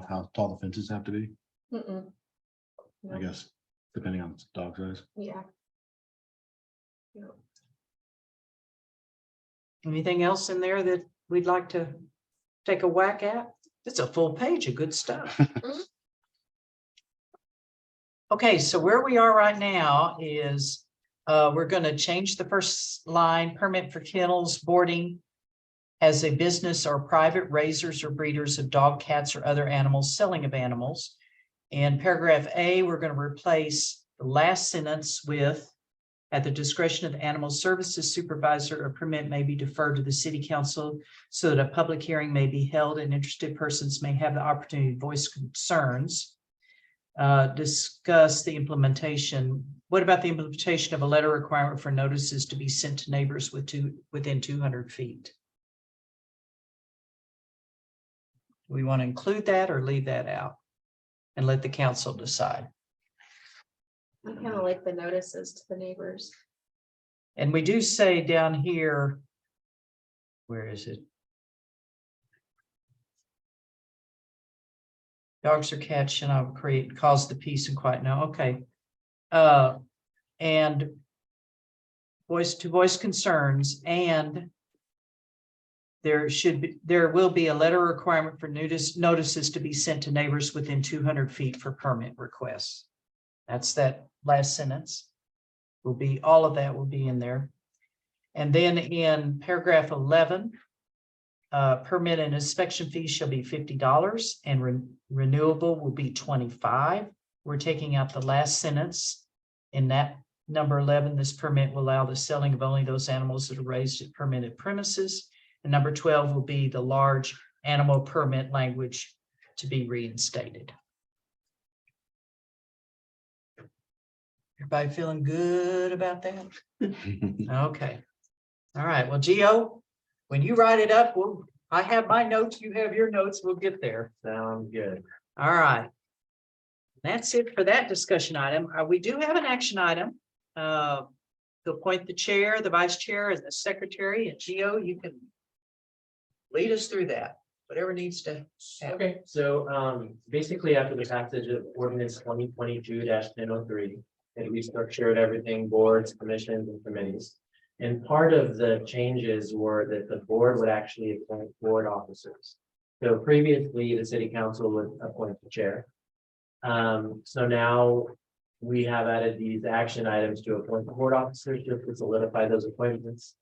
[SPEAKER 7] how tall the fences have to be?
[SPEAKER 4] mm-mm.
[SPEAKER 7] I guess, depending on dog size.
[SPEAKER 4] Yeah.
[SPEAKER 2] Anything else in there that we'd like to take a whack at? It's a full page of good stuff. Okay, so where we are right now is we're going to change the first line, permit for kennels, boarding, as a business or private raisers or breeders of dog, cats, or other animals, selling of animals. In paragraph A, we're going to replace the last sentence with, at the discretion of the Animal Services Supervisor, a permit may be deferred to the city council so that a public hearing may be held and interested persons may have the opportunity to voice concerns. Discuss the implementation. What about the implementation of a letter requirement for notices to be sent to neighbors within 200 feet? Do we want to include that or leave that out and let the council decide?
[SPEAKER 4] I kind of like the notices to the neighbors.
[SPEAKER 2] And we do say down here, where is it? Dogs or cats shall not cause the peace and quiet. No, okay. And voice concerns, and there will be a letter requirement for notices to be sent to neighbors within 200 feet for permit requests. That's that last sentence. All of that will be in there. And then in paragraph 11, permit and inspection fees shall be $50 and renewable will be $25. We're taking out the last sentence in that number 11. This permit will allow the selling of only those animals that are raised at permitted premises. And number 12 will be the large animal permit language to be reinstated. Everybody feeling good about that? Okay. All right. Well, Gio, when you write it up, I have my notes, you have your notes, we'll get there.
[SPEAKER 3] Sounds good.
[SPEAKER 2] All right. That's it for that discussion item. We do have an action item. To appoint the chair, the vice chair, and the secretary, and Gio, you can lead us through that, whatever needs to happen.
[SPEAKER 3] Okay, so basically after the passage of ordinance 2022-1003, it restructured everything, boards, commissions, and committees. And part of the changes were that the board would actually appoint board officers. So previously, the city council would appoint the chair. So now we have added these action items to appoint the board officers just to solidify those appointments.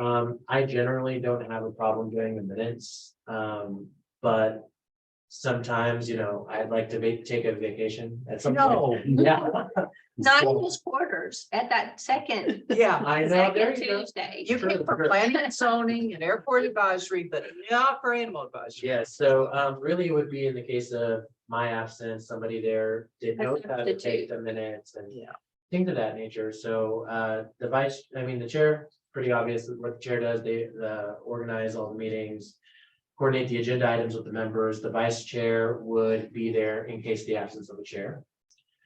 [SPEAKER 3] I generally don't have a problem doing the minutes, but sometimes, I'd like to take a vacation at some point. Yeah.
[SPEAKER 6] Not in his quarters at that second.
[SPEAKER 2] Yeah,
[SPEAKER 3] I know, there
[SPEAKER 6] Second
[SPEAKER 3] you go.
[SPEAKER 6] Tuesday.
[SPEAKER 2] you came for planning and zoning and airport advisory, but not for animal advisory.
[SPEAKER 3] Yeah, so really it would be in the case of my absence, somebody there didn't know how to take the minutes and
[SPEAKER 2] Yeah.
[SPEAKER 3] things of that nature. So the chair, pretty obvious what the chair does. They organize all the meetings, coordinate the agenda items with the members. The vice chair would be there in case the absence of a chair.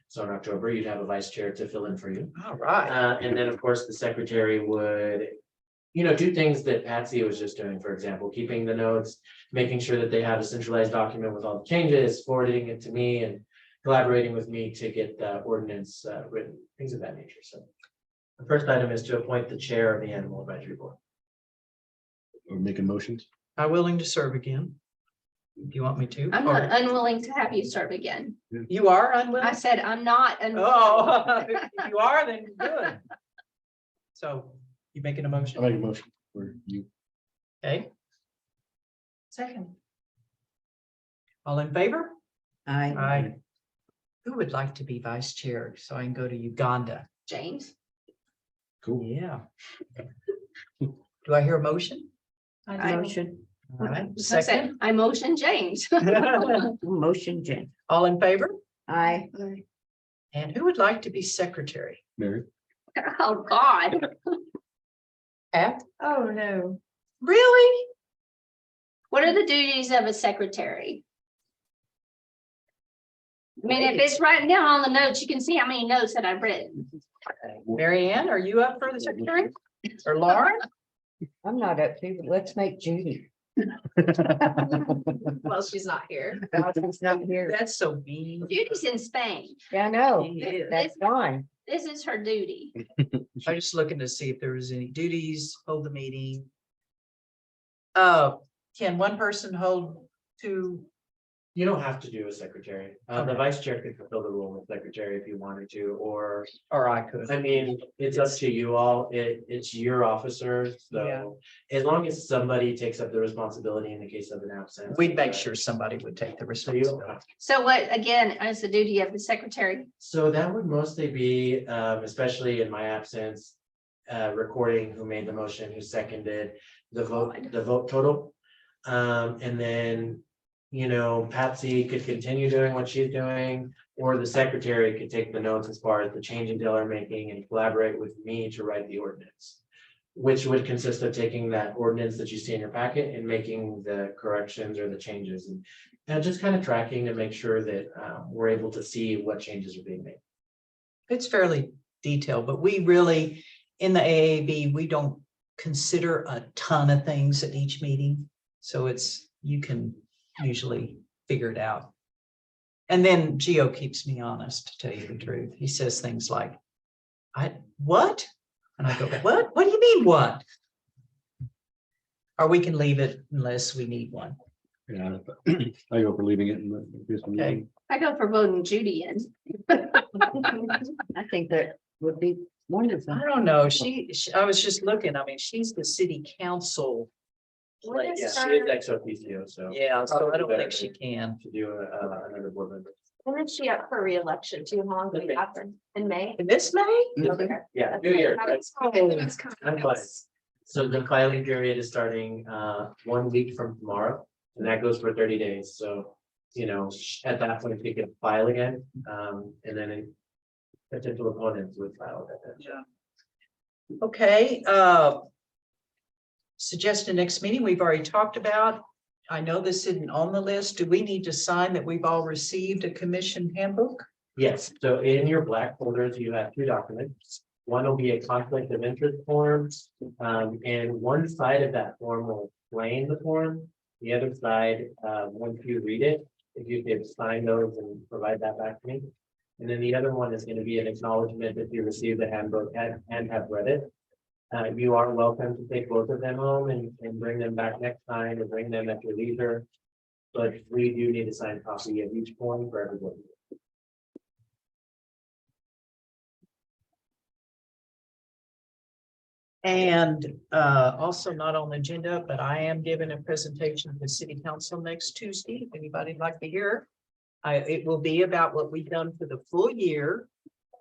[SPEAKER 3] So in October, you'd have a vice chair to fill in for you.
[SPEAKER 2] All right.
[SPEAKER 3] And then, of course, the secretary would, do things that Patsy was just doing, for example, keeping the notes, making sure that they have a centralized document with all the changes, forwarding it to me and collaborating with me to get the ordinance written, things of that nature. So the first item is to appoint the chair of the Animal Advisory Board.
[SPEAKER 7] We're making motions.
[SPEAKER 2] I'm willing to serve again. Do you want me to?
[SPEAKER 6] I'm
[SPEAKER 2] Or-
[SPEAKER 6] not unwilling to have you serve again.
[SPEAKER 2] You are unwilling?
[SPEAKER 6] I said I'm not.
[SPEAKER 2] Oh, if you are, then good. So you making a
[SPEAKER 7] I
[SPEAKER 2] motion?
[SPEAKER 7] make a motion for you.
[SPEAKER 2] Okay,
[SPEAKER 9] Second.
[SPEAKER 2] all in favor?
[SPEAKER 5] I,
[SPEAKER 2] Who would like to be vice chair so I can go to Uganda?
[SPEAKER 6] James.
[SPEAKER 7] Cool.
[SPEAKER 2] Yeah. Do I hear a motion?
[SPEAKER 9] I
[SPEAKER 5] motion,
[SPEAKER 2] All right,
[SPEAKER 6] I said,
[SPEAKER 2] second.
[SPEAKER 6] I motion James.
[SPEAKER 5] motion, Jen.
[SPEAKER 2] All in favor?
[SPEAKER 5] I,
[SPEAKER 2] And who would like to be secretary?
[SPEAKER 7] Mary.
[SPEAKER 6] Oh, God.
[SPEAKER 2] Pat?
[SPEAKER 9] Oh, no.
[SPEAKER 2] Really?
[SPEAKER 6] What are the duties of a secretary? I mean, if it's written down on the notes, you can see how many notes that I've written.
[SPEAKER 2] Mary Ann, are you up for the secretary? Or Lauren?
[SPEAKER 5] I'm not up to, but let's make Judy.
[SPEAKER 4] Well, she's not here.
[SPEAKER 5] She's not here.
[SPEAKER 2] That's so mean.
[SPEAKER 6] Judy's in Spain.
[SPEAKER 5] Yeah, I know.
[SPEAKER 2] She is.
[SPEAKER 5] That's fine.
[SPEAKER 6] This is her duty.
[SPEAKER 2] I'm just looking to see if there was any duties, hold the meeting. Can one person hold two
[SPEAKER 3] You don't have to do a secretary. The
[SPEAKER 2] Okay.
[SPEAKER 3] vice chair could fulfill the role of secretary if you wanted to, or,
[SPEAKER 2] Or I could.
[SPEAKER 3] I mean, it's up to you all. It's your officer,
[SPEAKER 2] Yeah.
[SPEAKER 3] so. As long as somebody takes up the responsibility in the case of an absence.
[SPEAKER 2] We'd make sure somebody would take the
[SPEAKER 3] So you don't
[SPEAKER 2] responsibility.
[SPEAKER 3] have to.
[SPEAKER 6] So what, again, is the duty of the secretary?
[SPEAKER 3] So that would mostly be, especially in my absence, recording who made the motion, who seconded the vote total. And then, you know, Patsy could continue doing what she's doing, or the secretary could take the notes as far as the changes y'all are making and collaborate with me to write the ordinance. Which would consist of taking that ordinance that you see in your packet and making the corrections or the changes and just kind of tracking to make sure that we're able to see what changes are being made.
[SPEAKER 2] It's fairly detailed, but we really, in the AAB, we don't consider a ton of things at each meeting. So you can usually figure it out. And then Gio keeps me honest, to tell you the truth. He says things like, what? And I go, what? What do you mean, what? Or we can leave it unless we need one.
[SPEAKER 7] Yeah, I go for leaving it.
[SPEAKER 2] Okay.
[SPEAKER 6] I go for voting Judy in.
[SPEAKER 5] I think that would be wonderful.
[SPEAKER 2] I don't know. I was just looking, I mean, she's the city council.
[SPEAKER 4] What
[SPEAKER 3] Yeah,
[SPEAKER 4] is
[SPEAKER 3] she
[SPEAKER 4] her-
[SPEAKER 3] is ex officio, so.
[SPEAKER 2] Yeah, so I don't
[SPEAKER 3] Better
[SPEAKER 2] think she can.
[SPEAKER 3] To do another board member.
[SPEAKER 4] When is she up for reelection too? How long do we have her? In May?
[SPEAKER 2] This May?
[SPEAKER 4] Okay.
[SPEAKER 3] Yeah, New Year.
[SPEAKER 4] It's coming.
[SPEAKER 3] I'm glad. So the filing period is starting 1 week from tomorrow, and that goes for 30 days, so. You know, at that point, you can file again, and then potential opponents would file at that.
[SPEAKER 2] Yeah. Okay, suggested next meeting, we've already talked about. I know this isn't on the list. Do we need to sign that we've all received a commission handbook?
[SPEAKER 3] Yes, so in your black folders, you have 2 documents. One will be a conflict of interest form, and one side of that form will explain the form. The other side, once you read it, if you could sign those and provide that back to me. And then the other one is going to be an acknowledgement that you received the handbook and have read it. You are welcome to take both of them home and bring them back next time or bring them at your leisure. But we do need to sign a copy of each form for everybody.
[SPEAKER 2] And also not on the agenda, but I am giving a presentation to the city council next Tuesday, if anybody'd like to hear. It will be about what we've done for the full year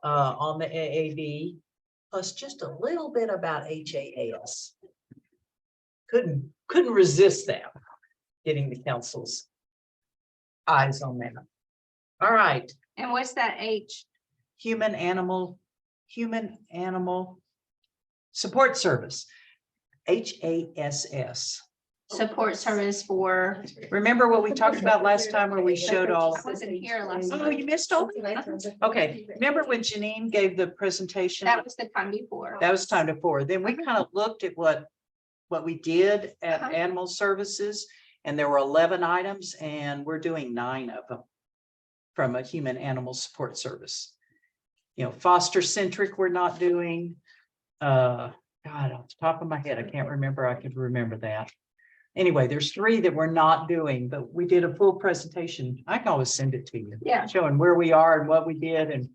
[SPEAKER 2] on the AAB, plus just a little bit about HAAS. Couldn't resist that, getting the council's eyes on that. All right,
[SPEAKER 6] And what's that H?
[SPEAKER 2] human animal support service, HASS.
[SPEAKER 6] Support service for,
[SPEAKER 2] Remember what we talked about last time where we showed all?
[SPEAKER 6] I wasn't here last
[SPEAKER 2] Oh,
[SPEAKER 6] time.
[SPEAKER 2] you missed all? Okay, remember when Janine gave the presentation?
[SPEAKER 6] That was the time before.
[SPEAKER 2] That was time to forward. Then we kind of looked at what we did at
[SPEAKER 6] Uh-huh.
[SPEAKER 2] Animal Services. And there were 11 items and we're doing 9 of them from a human animal support service. You know, foster centric, we're not doing. God, off the top of my head, I can't remember. I could remember that. Anyway, there's 3 that we're not doing, but we did a full presentation. I can always send it to you.
[SPEAKER 6] Yeah.
[SPEAKER 2] Showing where we are and what we did. And,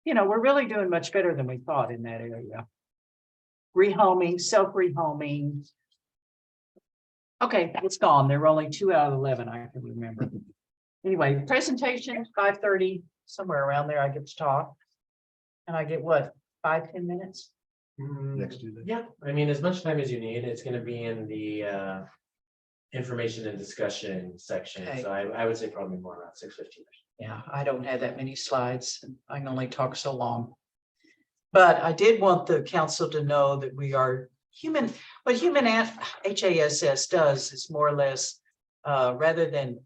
[SPEAKER 2] you know, we're really doing much better than we thought in that area. Rehoming, self-rehoming. Okay, it's gone. There were only 2 out of 11 I can remember. Anyway, presentation 5:30, somewhere around there, I get to talk. And I get what, 5-10 minutes?
[SPEAKER 7] Next Tuesday.
[SPEAKER 3] Yeah, I mean, as much time as you need, it's gonna be in the information and discussion section,
[SPEAKER 2] Okay.
[SPEAKER 3] so I would say probably more around 6:15.
[SPEAKER 2] Yeah, I don't have that many slides. And I can only talk so long. But I did want the council to know that we are human, what HASS does is more or less, rather than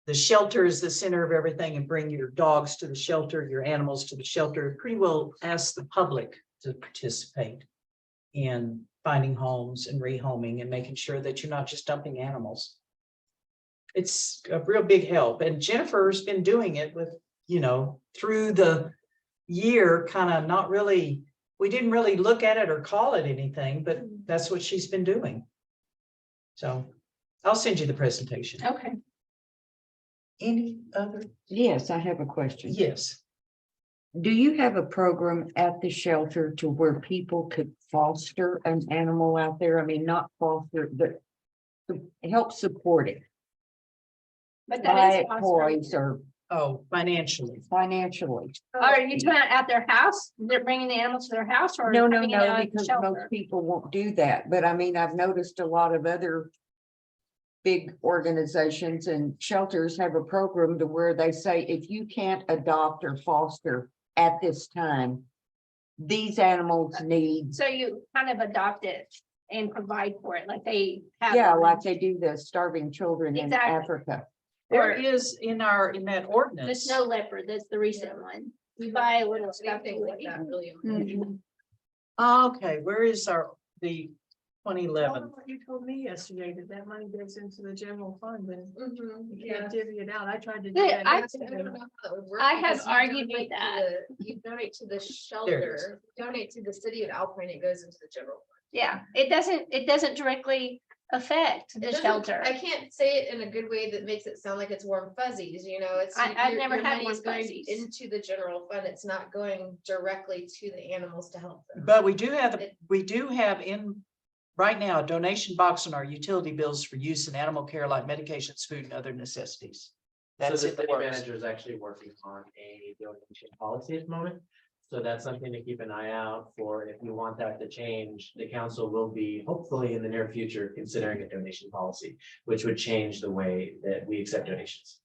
[SPEAKER 2] the shelter is the center of everything and bring your dogs to the shelter, your animals to the shelter, pretty well ask the public to participate in finding homes and rehoming and making sure that you're not just dumping animals. It's a real big help. And Jennifer's been doing it with, you know, through the year, kind of not really, we didn't really look at it or call it anything, but that's what she's been doing. So I'll send you the presentation.
[SPEAKER 6] Okay.
[SPEAKER 2] Any other?
[SPEAKER 5] Yes, I have a question.
[SPEAKER 2] Yes.
[SPEAKER 5] Do you have a program at the shelter to where people could foster an animal out there? I mean, not foster, but to help support it,
[SPEAKER 6] But
[SPEAKER 5] buy
[SPEAKER 6] that is
[SPEAKER 5] it toys or
[SPEAKER 2] Oh, financially.
[SPEAKER 5] financially?
[SPEAKER 6] Are you talking about at their house? They're bringing the animals to their house or?
[SPEAKER 5] No,
[SPEAKER 6] having it out at the
[SPEAKER 5] because
[SPEAKER 6] shelter?
[SPEAKER 5] most people won't do that, but I mean, I've noticed a lot of other big organizations and shelters have a program to where they say, if you can't adopt or foster at this time, these animals need,
[SPEAKER 6] So you kind of adopt it and provide for it, like they have.
[SPEAKER 5] yeah, like they do the starving children in
[SPEAKER 6] Exactly.
[SPEAKER 5] Africa.
[SPEAKER 2] There
[SPEAKER 6] Or
[SPEAKER 2] is in that
[SPEAKER 6] the
[SPEAKER 2] ordinance.
[SPEAKER 6] snow leopard, that's the recent one. You buy a little stuff.
[SPEAKER 4] Anything like that really.
[SPEAKER 6] Mhm.
[SPEAKER 2] Okay, where is the 2011?
[SPEAKER 9] You told me yesterday that that money goes into the general fund and
[SPEAKER 4] Mhm,
[SPEAKER 9] you
[SPEAKER 4] yeah.
[SPEAKER 9] can't divvy it out. I tried to do
[SPEAKER 6] Yeah,
[SPEAKER 9] that.
[SPEAKER 6] I-
[SPEAKER 4] I
[SPEAKER 9] yesterday.
[SPEAKER 4] don't know how that would work
[SPEAKER 6] I have
[SPEAKER 4] because you
[SPEAKER 6] argued with
[SPEAKER 4] donate to
[SPEAKER 6] that.
[SPEAKER 4] You donate to the
[SPEAKER 2] There it is.
[SPEAKER 4] shelter, donate to the city of Alpine, it goes into the general. fund.
[SPEAKER 6] Yeah, it doesn't directly affect
[SPEAKER 4] It
[SPEAKER 6] the
[SPEAKER 4] doesn't-
[SPEAKER 6] shelter.
[SPEAKER 4] I can't say it in a good way that makes it sound like it's warm fuzzies, you know, it's.
[SPEAKER 6] I've
[SPEAKER 4] your-
[SPEAKER 6] never
[SPEAKER 4] your
[SPEAKER 6] had
[SPEAKER 4] money
[SPEAKER 6] warm
[SPEAKER 4] is going
[SPEAKER 6] fuzzies.
[SPEAKER 4] Into the general fund, it's not going directly to the animals to help them.
[SPEAKER 2] But we do have in, right now, a donation box on our utility bills for use in animal care like medications, food and other necessities.
[SPEAKER 3] So
[SPEAKER 2] That's
[SPEAKER 3] the
[SPEAKER 2] in the
[SPEAKER 3] city
[SPEAKER 2] works.
[SPEAKER 3] manager is actually working on a donation policy at the moment. So that's something to keep an eye out for. If you want that to change, the council will be hopefully in the near future considering a donation policy, which would change the way that we accept donations.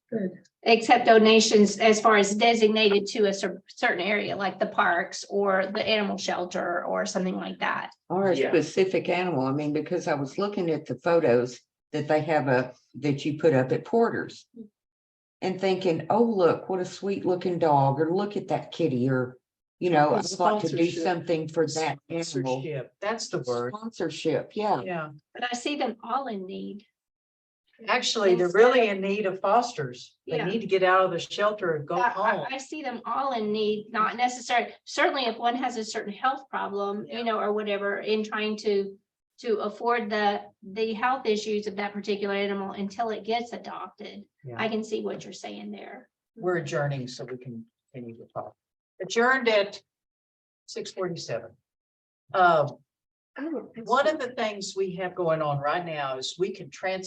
[SPEAKER 6] Accept donations as far as designated to a certain area, like the parks or the animal shelter or something like that.
[SPEAKER 5] Or a
[SPEAKER 3] Yeah.
[SPEAKER 5] specific animal, I mean, because I was looking at the photos that they have that you put up at Porter's. And thinking, oh, look, what a sweet looking dog, or look at that kitty, or, you know, I want to do
[SPEAKER 8] Sponsorship.
[SPEAKER 5] something for that animal.
[SPEAKER 2] Sponsorship, that's the word.
[SPEAKER 5] Sponsorship, yeah.
[SPEAKER 2] Yeah,
[SPEAKER 6] But I see them all in need.
[SPEAKER 2] actually, they're really in need of fosters. They
[SPEAKER 6] Yeah.
[SPEAKER 2] need to get out of the shelter and go home.
[SPEAKER 6] I see them all in need, not necessarily, certainly if one has a certain health problem, you know, or whatever, in trying to afford the health issues of that particular animal until it gets adopted.
[SPEAKER 2] Yeah.
[SPEAKER 6] I can see what you're saying there.
[SPEAKER 2] We're adjourning so we can continue to talk. Adjourned at 6:47. One of the things we have going on right now is we can transfer